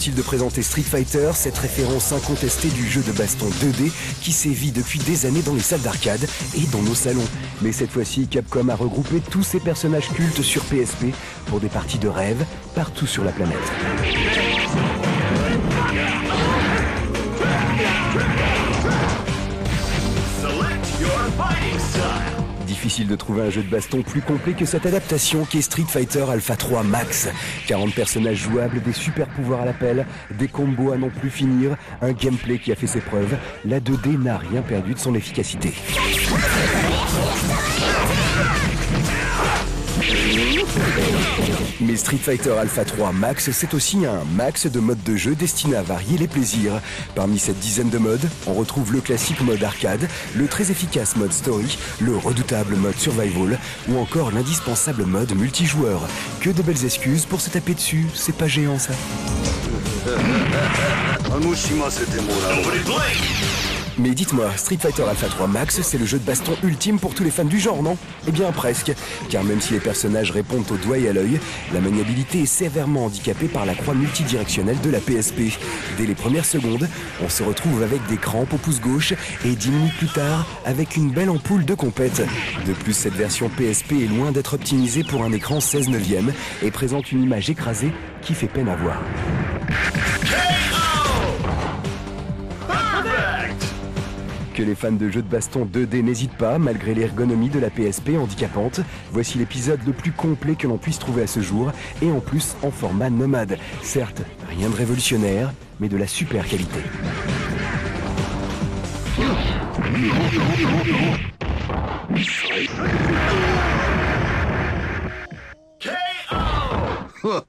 Inutile de présenter Street Fighter, cette référence incontestée du jeu de baston 2D qui sévit depuis des années dans les salles d'arcade et dans nos salons. Mais cette fois-ci, Capcom a regroupé tous ces personnages cultes sur PSP pour des parties de rêve partout sur la planète. Difficile de trouver un jeu de baston plus complet que cette adaptation qui est Street Fighter Alpha 3 Max. 40 personnages jouables, des super pouvoirs à l'appel, des combos à non plus finir, un gameplay qui a fait ses preuves. La 2D n'a rien perdu de son efficacité. Mais Street Fighter Alpha 3 Max, c'est aussi un max de modes de jeu destinés à varier les plaisirs. Parmi cette dizaine de modes, on retrouve le classique mode arcade, le très efficace mode story, le redoutable mode survival ou encore l'indispensable mode multijoueur. Que de belles excuses pour se taper dessus, c'est pas géant ça. Mais dites-moi, Street Fighter Alpha 3 Max, c'est le jeu de baston ultime pour tous les fans du genre, non? Eh bien presque, car même si les personnages répondent au doigt et à l'œil, la maniabilité est sévèrement handicapée par la croix multidirectionnelle de la PSP. Dès les premières secondes, on se retrouve avec des crampes au pouce gauche et 10 minutes plus tard, avec une belle ampoule de compète. De plus, cette version PSP est loin d'être optimisée pour un écran 16/9 et présente une image écrasée qui fait peine à voir. Que les fans de jeux de baston 2D n'hésitent pas, malgré l'ergonomie de la PSP handicapante. Voici l'épisode le plus complet que l'on puisse trouver à ce jour, et en plus en format nomade. Certes, rien de révolutionnaire, mais de la super qualité. KO